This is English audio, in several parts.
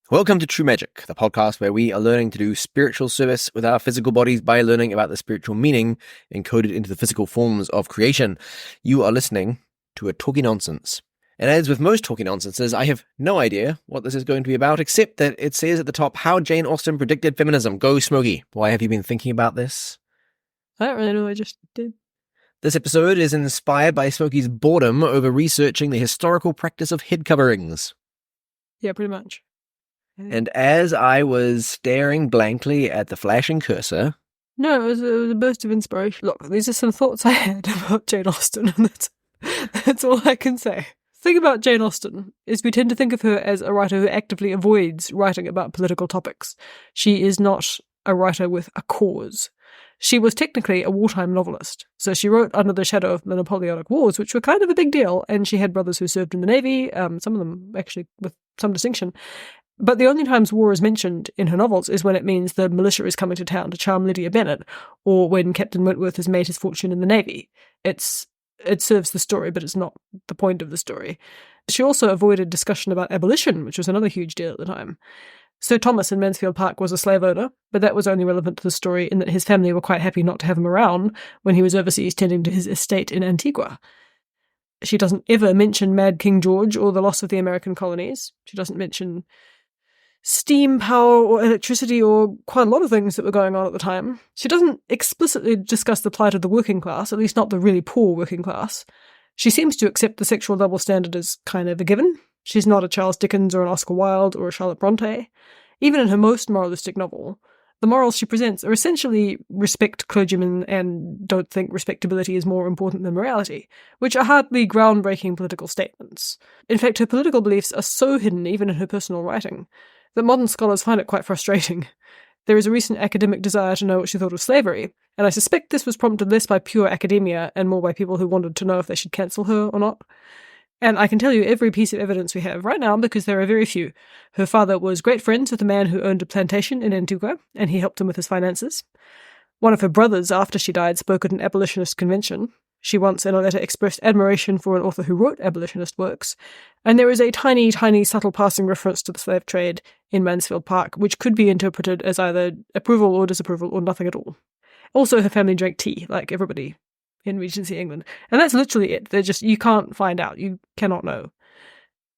Welcome to True Magic, the podcast where we are learning to do spiritual service with our physical bodies by learning about the spiritual meaning encoded into the physical forms of creation. You are listening to a Talky Nonsense. And as with most Talky Nonsenses, I have no idea what this is going to be about, except that it says at the top, how Jane Austen predicted feminism. Go, Smokey. Why have you been thinking about this? I don't really know, I just did. This episode is inspired by Smokey's boredom over researching the historical practice of head coverings. Yeah, pretty much. And as I was staring blankly at the flashing cursor... No, it was a burst of inspiration. Look, these are some thoughts I had about Jane Austen, and that's all I can say. The thing about Jane Austen is we tend to think of her as a writer who actively avoids writing about political topics. She is not a writer with a cause. She was technically a wartime novelist, so she wrote under the shadow of the Napoleonic Wars, which were kind of a big deal, and she had brothers who served in the Navy, some of them actually with some distinction. But the only times war is mentioned in her novels is when it means the militia is coming to town to charm Lydia Bennet, or when Captain Wentworth has made his fortune in the Navy. It serves the story, but it's not the point of the story. She also avoided discussion about abolition, which was another huge deal at the time. Sir Thomas in Mansfield Park was a slave owner, but that was only relevant to the story in that his family were quite happy not to have him around when he was overseas tending to his estate in Antigua. She doesn't ever mention Mad King George or the loss of the American colonies. She doesn't mention steam power or electricity or quite a lot of things that were going on at the time. She doesn't explicitly discuss the plight of the working class, at least not the really poor working class. She seems to accept the sexual double standard as kind of a given. She's not a Charles Dickens or an Oscar Wilde or a Charlotte Bronte. Even in her most moralistic novel, the morals she presents are essentially respect clergymen and don't think respectability is more important than morality, which are hardly groundbreaking political statements. In fact, her political beliefs are so hidden even in her personal writing that modern scholars find it quite frustrating. There is a recent academic desire to know what she thought of slavery, and I suspect this was prompted less by pure academia and more by people who wanted to know if they should cancel her or not. And I can tell you every piece of evidence we have right now because there are very few. Her father was great friends with a man who owned a plantation in Antigua, and he helped him with his finances. One of her brothers, after she died, spoke at an abolitionist convention. She once, in a letter, expressed admiration for an author who wrote abolitionist works, and there is a tiny, tiny, subtle passing reference to the slave trade in Mansfield Park, which could be interpreted as either approval or disapproval or nothing at all. Also, her family drank tea, like everybody in Regency England, and that's literally it. They're just, you can't find out, you cannot know.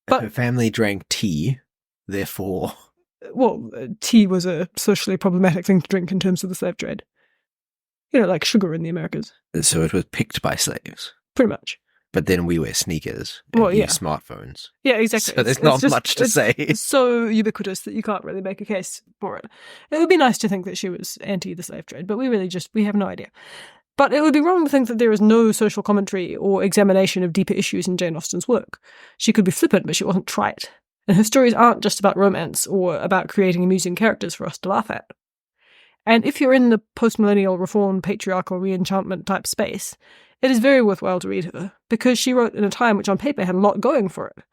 But her family drank tea, therefore... Well, tea was a socially problematic thing to drink in terms of the slave trade. You know, like sugar in the Americas. So it was picked by slaves. Pretty much. But then we wear sneakers and use smartphones. Yeah, exactly. So there's not much to say. It's so ubiquitous that you can't really make a case for it. It would be nice to think that she was anti the slave trade, but we have no idea. But it would be wrong to think that there is no social commentary or examination of deeper issues in Jane Austen's work. She could be flippant, but she wasn't trite. And her stories aren't just about romance or about creating amusing characters for us to laugh at. And if you're in the post-millennial reformed patriarchal re-enchantment type space, it is very worthwhile to read her, because she wrote in a time which on paper had a lot going for it.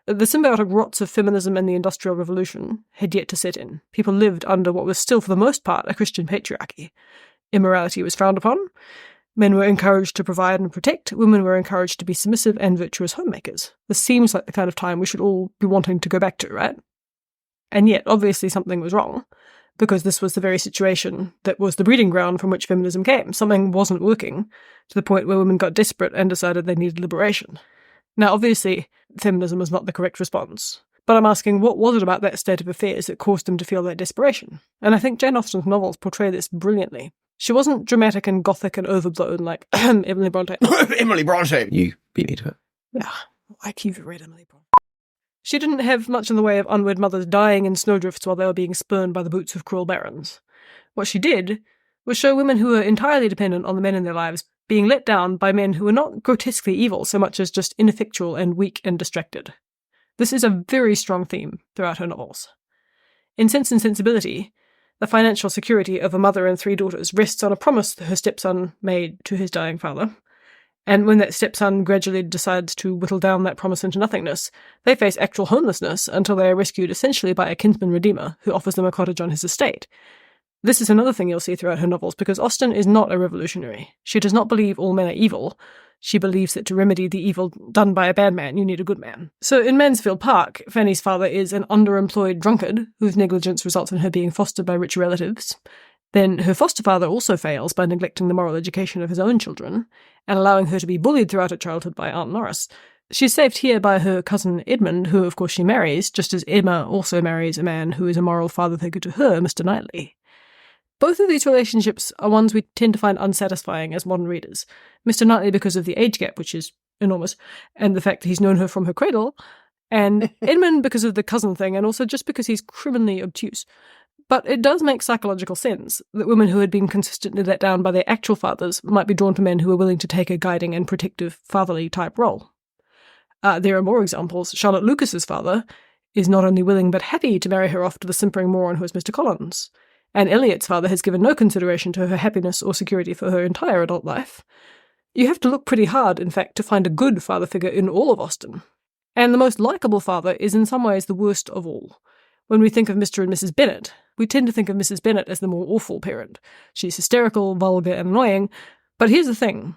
The symbiotic rots of feminism and the Industrial Revolution had yet to set in. People lived under what was still, for the most part, a Christian patriarchy. Immorality was frowned upon. Men were encouraged to provide and protect. Women were encouraged to be submissive and virtuous homemakers. This seems like the kind of time we should all be wanting to go back to, right? And yet, obviously, something was wrong, because this was the very situation that was the breeding ground from which feminism came. Something wasn't working, to the point where women got desperate and decided they needed liberation. Now, obviously, feminism was not the correct response, but I'm asking, what was it about that state of affairs that caused them to feel that desperation? And I think Jane Austen's novels portray this brilliantly. She wasn't dramatic and gothic and overblown like Emily Bronte. Emily Bronte! You beat me to it. Yeah, like you've read Emily Bronte. She didn't have much in the way of unwed mothers dying in snowdrifts while they were being spurned by the boots of cruel barons. What she did was show women who were entirely dependent on the men in their lives being let down by men who were not grotesquely evil so much as just ineffectual and weak and distracted. This is a very strong theme throughout her novels. In Sense and Sensibility, the financial security of a mother and 3 daughters rests on a promise that her stepson made to his dying father. And when that stepson gradually decides to whittle down that promise into nothingness, they face actual homelessness until they are rescued essentially by a kinsman redeemer who offers them a cottage on his estate. This is another thing you'll see throughout her novels, because Austen is not a revolutionary. She does not believe all men are evil. She believes that to remedy the evil done by a bad man, you need a good man. So in Mansfield Park, Fanny's father is an underemployed drunkard whose negligence results in her being fostered by rich relatives. Then her foster father also fails by neglecting the moral education of his own children and allowing her to be bullied throughout her childhood by Aunt Norris. She's saved here by her cousin Edmund, who of course she marries, just as Emma also marries a man who is a moral father figure to her, Mr. Knightley. Both of these relationships are ones we tend to find unsatisfying as modern readers. Mr. Knightley because of the age gap, which is enormous, and the fact that he's known her from her cradle, and Edmund because of the cousin thing, and also just because he's criminally obtuse. But it does make psychological sense that women who had been consistently let down by their actual fathers might be drawn to men who are willing to take a guiding and protective fatherly type role. There are more examples. Charlotte Lucas's father is not only willing but happy to marry her off to the simpering moron who is Mr. Collins. And Elliot's father has given no consideration to her happiness or security for her entire adult life. You have to look pretty hard, in fact, to find a good father figure in all of Austen. And the most likeable father is in some ways the worst of all. When we think of Mr. and Mrs. Bennet, we tend to think of Mrs. Bennet as the more awful parent. She's hysterical, vulgar, and annoying. But here's the thing.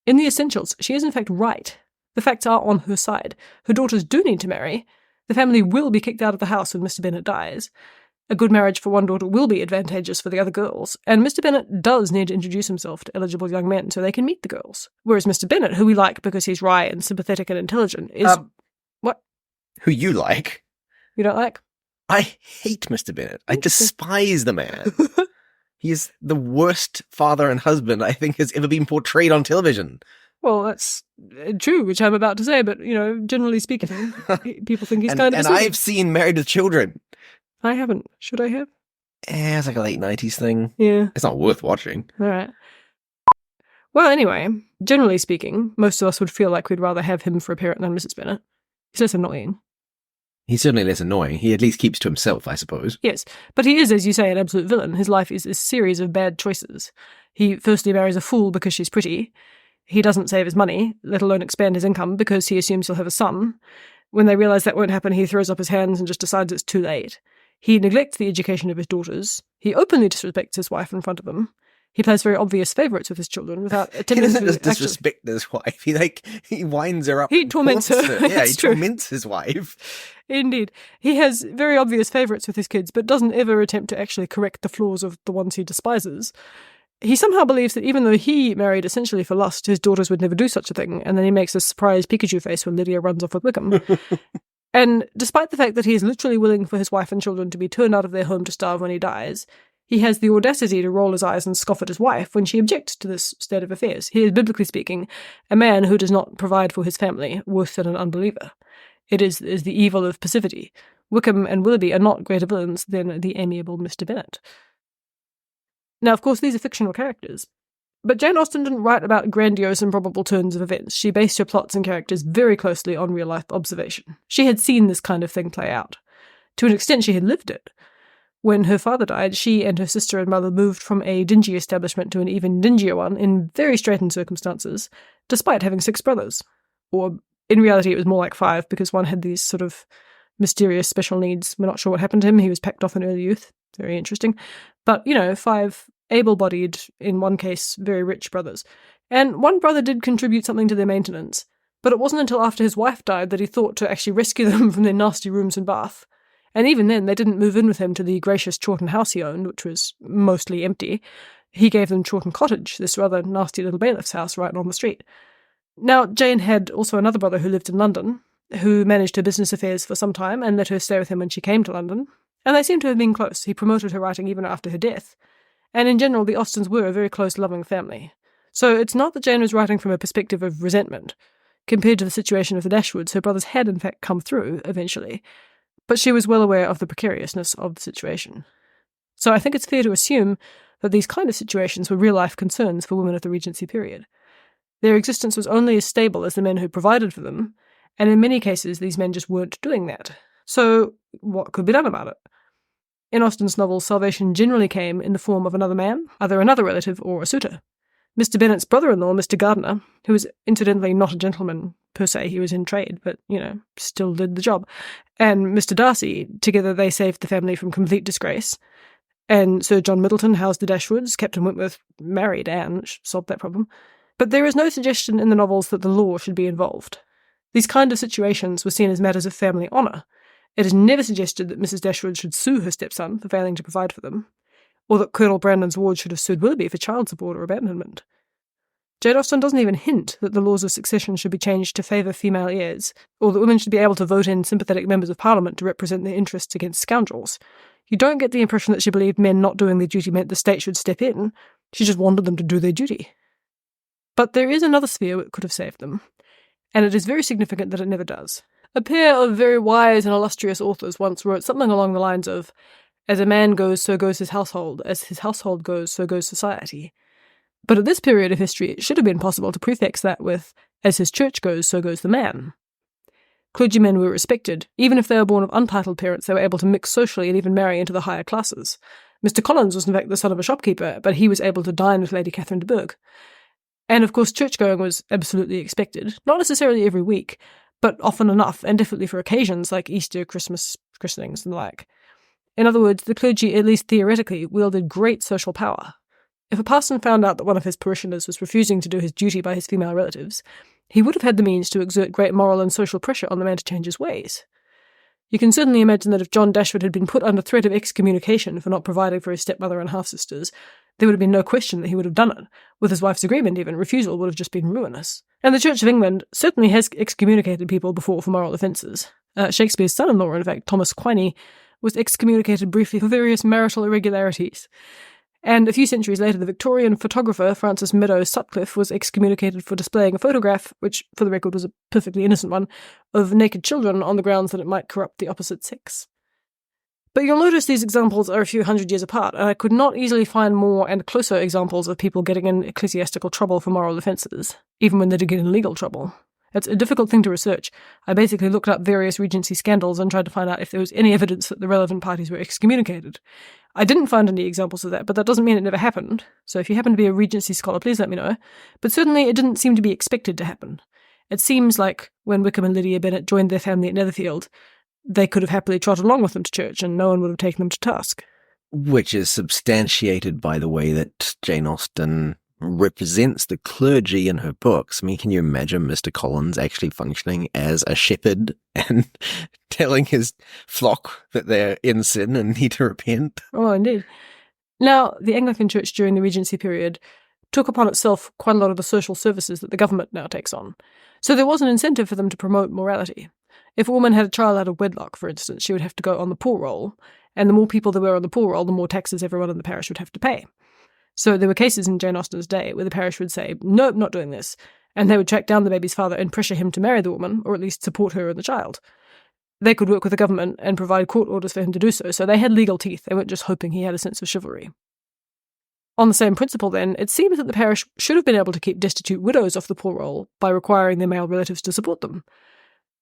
In the essentials, she is in fact right. The facts are on her side. Her daughters do need to marry. The family will be kicked out of the house when Mr. Bennet dies. A good marriage for one daughter will be advantageous for the other girls, and Mr. Bennet does need to introduce himself to eligible young men so they can meet the girls. Whereas Mr. Bennet, who we like because he's wry and sympathetic and intelligent, is... What? Who you like? You don't like? I hate Mr. Bennet. I despise the man. He is the worst father and husband I think has ever been portrayed on television. Well, that's true, which I'm about to say, but, generally speaking, people think he's kind of... And I've seen Married with Children. I haven't. Should I have? It's like a late 90s thing. Yeah. It's not worth watching. All right. Well, anyway, generally speaking, most of us would feel like we'd rather have him for a parent than Mrs. Bennet. He's less annoying. He's certainly less annoying. He at least keeps to himself, I suppose. Yes, but he is, as you say, an absolute villain. His life is a series of bad choices. He firstly marries a fool because she's pretty. He doesn't save his money, let alone expand his income, because he assumes he'll have a son. When they realise that won't happen, he throws up his hands and just decides it's too late. He neglects the education of his daughters. He openly disrespects his wife in front of them. He plays very obvious favourites with his children without attempting He to... doesn't just disrespect his wife. He winds her up. He torments her. Yeah, he torments his wife. Indeed. He has very obvious favourites with his kids, but doesn't ever attempt to actually correct the flaws of the ones he despises. He somehow believes that even though he married essentially for lust, his daughters would never do such a thing, and then he makes a surprised Pikachu face when Lydia runs off with Wickham. And despite the fact that he is literally willing for his wife and children to be turned out of their home to starve when he dies, he has the audacity to roll his eyes and scoff at his wife when she objects to this state of affairs. He is, biblically speaking, a man who does not provide for his family, worse than an unbeliever. It is the evil of passivity. Wickham and Willoughby are not greater villains than the amiable Mr. Bennet. Now, of course, these are fictional characters. But Jane Austen didn't write about grandiose and probable turns of events. She based her plots and characters very closely on real-life observation. She had seen this kind of thing play out. To an extent, she had lived it. When her father died, she and her sister and mother moved from a dingy establishment to an even dingier one in very straitened circumstances, despite having 6 brothers. Or, in reality, it was more like 5, because one had these sort of mysterious special needs. We're not sure what happened to him. He was packed off in early youth. Very interesting. But, 5 able-bodied, in one case, very rich brothers. And one brother did contribute something to their maintenance, but it wasn't until after his wife died that he thought to actually rescue them from their nasty rooms in Bath. And even then, they didn't move in with him to the gracious Chawton house he owned, which was mostly empty. He gave them Chawton Cottage, this rather nasty little bailiff's house right on the street. Now, Jane had also another brother who lived in London, who managed her business affairs for some time and let her stay with him when she came to London. And they seem to have been close. He promoted her writing even after her death. And in general, the Austens were a very close, loving family. So it's not that Jane was writing from a perspective of resentment. Compared to the situation of the Dashwoods, her brothers had in fact come through, eventually. But she was well aware of the precariousness of the situation. So I think it's fair to assume that these kind of situations were real-life concerns for women of the Regency period. Their existence was only as stable as the men who provided for them, and in many cases these men just weren't doing that. So what could be done about it? In Austen's novels, salvation generally came in the form of another man, either another relative or a suitor. Mr. Bennet's brother-in-law, Mr. Gardiner, who was incidentally not a gentleman per se, he was in trade, but, still did the job, and Mr. Darcy, together they saved the family from complete disgrace. And Sir John Middleton housed the Dashwoods. Captain Wentworth married Anne, which solved that problem. But there is no suggestion in the novels that the law should be involved. These kind of situations were seen as matters of family honour. It is never suggested that Mrs. Dashwood should sue her stepson for failing to provide for them, or that Colonel Brandon's ward should have sued Willoughby for child support or abandonment. Jane Austen doesn't even hint that the laws of succession should be changed to favour female heirs, or that women should be able to vote in sympathetic members of Parliament to represent their interests against scoundrels. You don't get the impression that she believed men not doing their duty meant the state should step in. She just wanted them to do their duty. But there is another sphere that could have saved them, and it is very significant that it never does. A pair of very wise and illustrious authors once wrote something along the lines of, "As a man goes, so goes his household. As his household goes, so goes society." But at this period of history, it should have been possible to prefix that with, "As his church goes, so goes the man." Clergymen were respected. Even if they were born of untitled parents, they were able to mix socially and even marry into the higher classes. Mr. Collins was in fact the son of a shopkeeper, but he was able to dine with Lady Catherine de Bourgh. And of course, church-going was absolutely expected, not necessarily every week, but often enough, and definitely for occasions like Easter, Christmas, christenings, and the like. In other words, the clergy, at least theoretically, wielded great social power. If a parson found out that one of his parishioners was refusing to do his duty by his female relatives, he would have had the means to exert great moral and social pressure on the man to change his ways. You can certainly imagine that if John Dashwood had been put under threat of excommunication for not providing for his stepmother and half-sisters, there would have been no question that he would have done it. With his wife's agreement even, refusal would have just been ruinous. And the Church of England certainly has excommunicated people before for moral offences. Shakespeare's son-in-law, in fact, Thomas Quiney, was excommunicated briefly for various marital irregularities. And a few centuries later, the Victorian photographer Francis Meadows Sutcliffe was excommunicated for displaying a photograph, which, for the record, was a perfectly innocent one, of naked children on the grounds that it might corrupt the opposite sex. But you'll notice these examples are a few hundred years apart, and I could not easily find more and closer examples of people getting in ecclesiastical trouble for moral offences, even when they did get in legal trouble. It's a difficult thing to research. I basically looked up various Regency scandals and tried to find out if there was any evidence that the relevant parties were excommunicated. I didn't find any examples of that, but that doesn't mean it never happened. So if you happen to be a Regency scholar, please let me know. But certainly it didn't seem to be expected to happen. It seems like when Wickham and Lydia Bennet joined their family at Netherfield, they could have happily trotted along with them to church and no one would have taken them to task. Which is substantiated by the way that Jane Austen represents the clergy in her books. I mean, can you imagine Mr. Collins actually functioning as a shepherd and telling his flock that they're in sin and need to repent? Oh, indeed. Now, the Anglican Church during the Regency period took upon itself quite a lot of the social services that the government now takes on. So there was an incentive for them to promote morality. If a woman had a child out of wedlock, for instance, she would have to go on the poor roll, and the more people there were on the poor roll, the more taxes everyone in the parish would have to pay. So there were cases in Jane Austen's day where the parish would say, "Nope, not doing this," and they would track down the baby's father and pressure him to marry the woman, or at least support her and the child. They could work with the government and provide court orders for him to do so they had legal teeth. They weren't just hoping he had a sense of chivalry. On the same principle, then, it seems that the parish should have been able to keep destitute widows off the poor roll by requiring their male relatives to support them.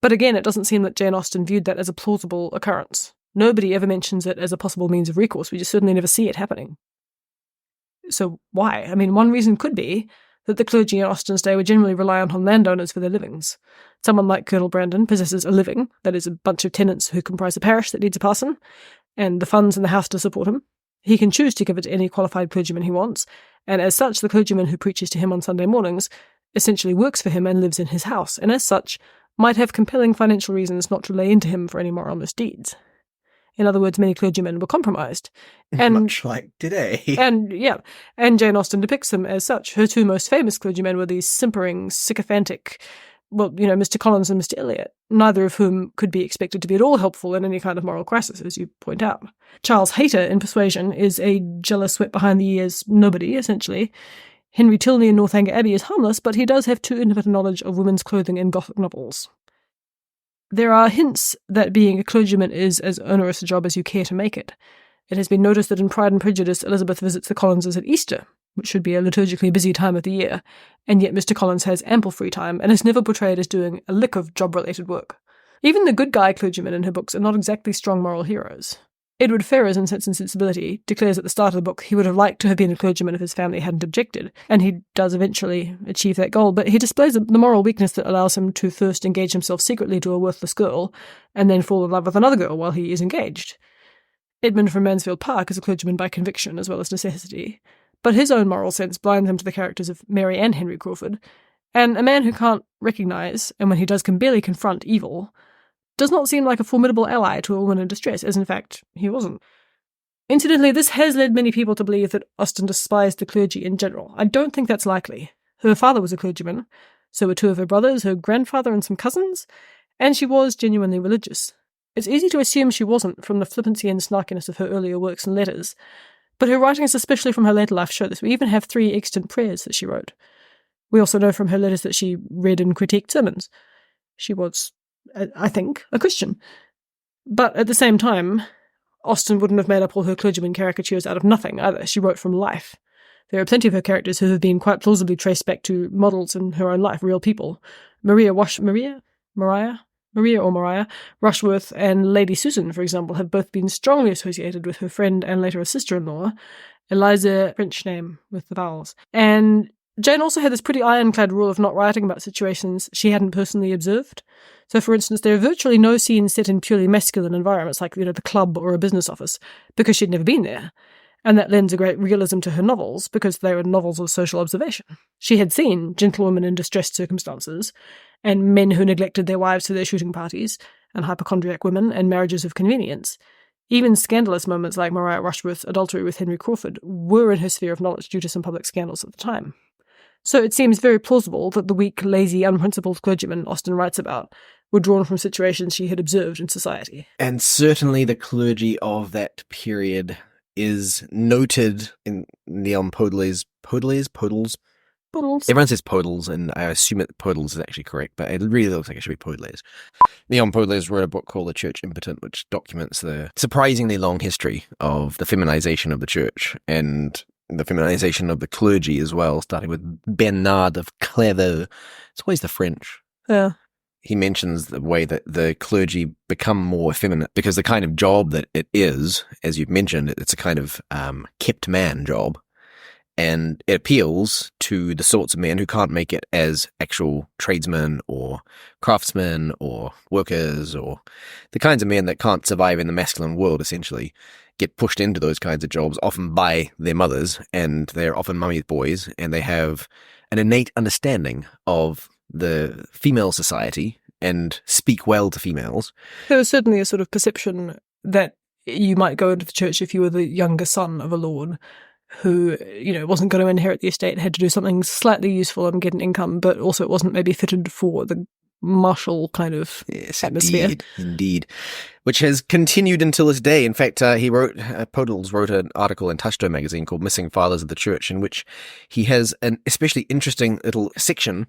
But again, it doesn't seem that Jane Austen viewed that as a plausible occurrence. Nobody ever mentions it as a possible means of recourse. We just certainly never see it happening. So why? I mean, one reason could be that the clergy in Austen's day were generally reliant on landowners for their livings. Someone like Colonel Brandon possesses a living, that is, a bunch of tenants who comprise a parish that needs a parson, and the funds in the house to support him. He can choose to give it to any qualified clergyman he wants, and as such, the clergyman who preaches to him on Sunday mornings essentially works for him and lives in his house, and as such, might have compelling financial reasons not to lay into him for any moral misdeeds. In other words, many clergymen were compromised. And, much like today. And Jane Austen depicts them as such. Her two most famous clergymen were these simpering, sycophantic, Mr. Collins and Mr. Elliot, neither of whom could be expected to be at all helpful in any kind of moral crisis, as you point out. Charles Hayter in Persuasion is a jealous, wet-behind-the-ears nobody, essentially. Henry Tilney in Northanger Abbey is harmless, but he does have too intimate a knowledge of women's clothing in Gothic novels. There are hints that being a clergyman is as onerous a job as you care to make it. It has been noticed that in Pride and Prejudice, Elizabeth visits the Collinses at Easter, which should be a liturgically busy time of the year, and yet Mr. Collins has ample free time and is never portrayed as doing a lick of job-related work. Even the good guy clergymen in her books are not exactly strong moral heroes. Edward Ferrars in Sense and Sensibility declares at the start of the book he would have liked to have been a clergyman if his family hadn't objected, and he does eventually achieve that goal, but he displays the moral weakness that allows him to first engage himself secretly to a worthless girl, and then fall in love with another girl while he is engaged. Edmund from Mansfield Park is a clergyman by conviction as well as necessity, but his own moral sense blinds him to the characters of Mary and Henry Crawford, and a man who can't recognise, and when he does can barely confront, evil, does not seem like a formidable ally to a woman in distress, as in fact he wasn't. Incidentally, this has led many people to believe that Austen despised the clergy in general. I don't think that's likely. Her father was a clergyman, so were two of her brothers, her grandfather and some cousins, and she was genuinely religious. It's easy to assume she wasn't from the flippancy and snarkiness of her earlier works and letters, but her writings, especially from her later life, show this. We even have 3 extant prayers that she wrote. We also know from her letters that she read and critiqued sermons. She was, I think, a Christian. But at the same time, Austen wouldn't have made up all her clergyman caricatures out of nothing either. She wrote from life. There are plenty of her characters who have been quite plausibly traced back to models in her own life, real people. Maria Rushworth and Lady Susan, for example, have both been strongly associated with her friend and later a sister-in-law, Eliza, French name with the vowels. And Jane also had this pretty ironclad rule of not writing about situations she hadn't personally observed. So, for instance, there are virtually no scenes set in purely masculine environments like, the club or a business office, because she'd never been there. And that lends a great realism to her novels, because they were novels of social observation. She had seen gentlewomen in distressed circumstances, and men who neglected their wives to their shooting parties, and hypochondriac women, and marriages of convenience. Even scandalous moments like Maria Rushworth's adultery with Henry Crawford were in her sphere of knowledge due to some public scandals at the time. So it seems very plausible that the weak, lazy, unprincipled clergyman Austen writes about were drawn from situations she had observed in society. And certainly the clergy of that period is noted in Leon Podles. Podles? Everyone says Podles, and I assume that Podles is actually correct, but it really looks like it should be Podles. Leon Podles wrote a book called The Church Impotent, which documents the surprisingly long history of the feminization of the church and the feminization of the clergy as well, starting with Bernard of Clairvaux. It's always the French. Yeah. He mentions the way that the clergy become more effeminate because the kind of job that it is, as you've mentioned, it's a kind of kept man job. And it appeals to the sorts of men who can't make it as actual tradesmen or craftsmen or workers, or the kinds of men that can't survive in the masculine world, essentially, get pushed into those kinds of jobs, often by their mothers, and they're often mummy boys, and they have an innate understanding of the female society and speak well to females. There was certainly a sort of perception that you might go into the church if you were the younger son of a lord who, wasn't going to inherit the estate, had to do something slightly useful and get an income, but also it wasn't maybe fitted for the martial kind of atmosphere. Indeed. Which has continued until this day. In fact, Podles wrote an article in Touchstone magazine called Missing Fathers of the Church, in which he has an especially interesting little section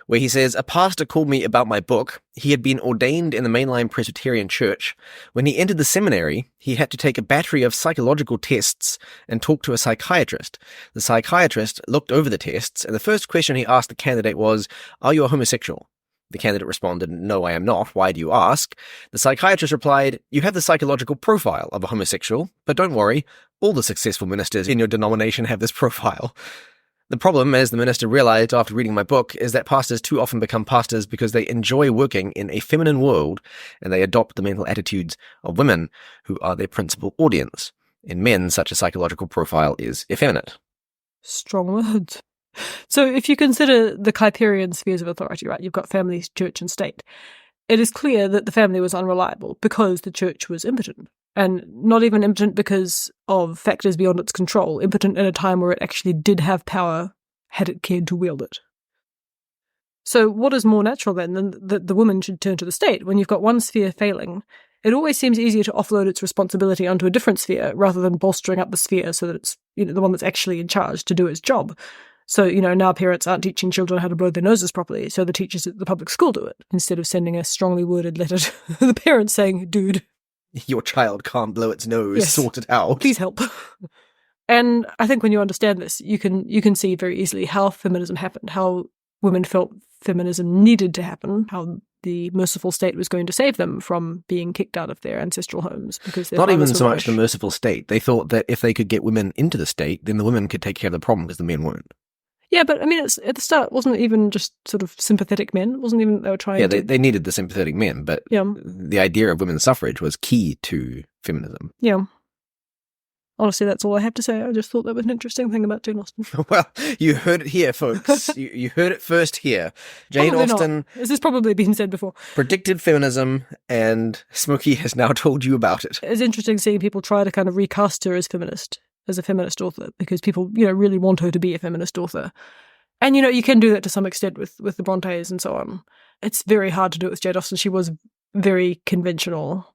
where he says, "A pastor called me about my book. He had been ordained in the mainline Presbyterian Church. When he entered the seminary, he had to take a battery of psychological tests and talk to a psychiatrist. The psychiatrist looked over the tests, and the first question he asked the candidate was, 'Are you a homosexual?' The candidate responded, 'No, I am not. Why do you ask?' The psychiatrist replied, 'You have the psychological profile of a homosexual, but don't worry, all the successful ministers in your denomination have this profile.' The problem, as the minister realized after reading my book, is that pastors too often become pastors because they enjoy working in a feminine world and they adopt the mental attitudes of women who are their principal audience. In men, such a psychological profile is effeminate." Strong words. So if you consider the Kuyperian spheres of authority, right, you've got family, church and state, it is clear that the family was unreliable because the church was impotent. And not even impotent because of factors beyond its control, impotent at a time where it actually did have power had it cared to wield it. So what is more natural then than that the woman should turn to the state? When you've got one sphere failing, it always seems easier to offload its responsibility onto a different sphere rather than bolstering up the sphere so that it's the one that's actually in charge to do its job. So, now parents aren't teaching children how to blow their noses properly, so the teachers at the public school do it, instead of sending a strongly worded letter to the parents saying, "Dude, your child can't blow its nose, yes, sort it out. Please help." And I think when you understand this, you can see very easily how feminism happened, how women felt feminism needed to happen, how the merciful state was going to save them from being kicked out of their ancestral homes. Because not even so much the merciful state. They thought that if they could get women into the state, then the women could take care of the problem because the men weren't. Yeah, but it's at the start, wasn't it even just sort of sympathetic men? Wasn't even they were trying to... Yeah, they needed the sympathetic men, but the idea of women's suffrage was key to feminism. Yeah. honestly, that's all I have to say. I just thought that was an interesting thing about Jane Austen. Well, you heard it here, folks. you heard it first here. Jane Probably Austen not. This has probably been said before. predicted feminism, and Smokey has now told you about it. It's interesting seeing people try to kind of recast her as a feminist author, because people, really want her to be a feminist author. And, you can do that to some extent with the Brontes and so on. It's very hard to do it with Jane Austen. She was very conventional,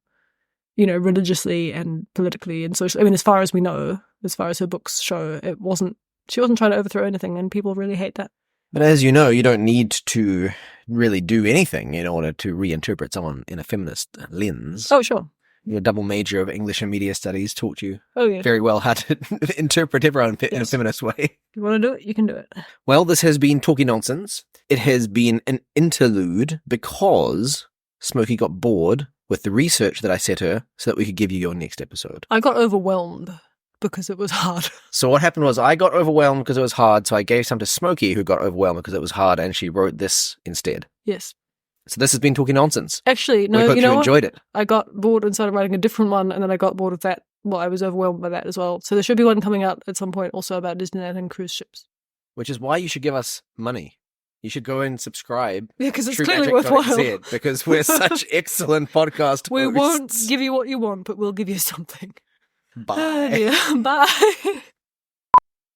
religiously and politically and socially. I mean, as far as we know, as far as her books show, she wasn't trying to overthrow anything, and people really hate that. But as you know, you don't need to really do anything in order to reinterpret someone in a feminist lens. Oh, sure. Your double major of English and media studies taught you yeah. very well how to interpret everyone in a feminist way. If you want to do it, you can do it. Well, this has been Talky Nonsense. It has been an interlude because Smokey got bored with the research that I set her so that we could give you your next episode. I got overwhelmed because it was hard. So what happened was I got overwhelmed because it was hard, so I gave some to Smokey, who got overwhelmed because it was hard, and she wrote this instead. Yes. So this has been Talky Nonsense. Actually, no, we hope you enjoyed it. I got bored and started writing a different one, and then I got bored of that. Well, I was overwhelmed by that as well. So there should be one coming out at some point also about Disneyland and cruise ships. Which is why you should give us money. You should go and subscribe. Yeah, because it's clearly worthwhile. Because we're such excellent podcast We hosts. won't give you what you want, but we'll give you something. Bye. Oh, dear. Bye.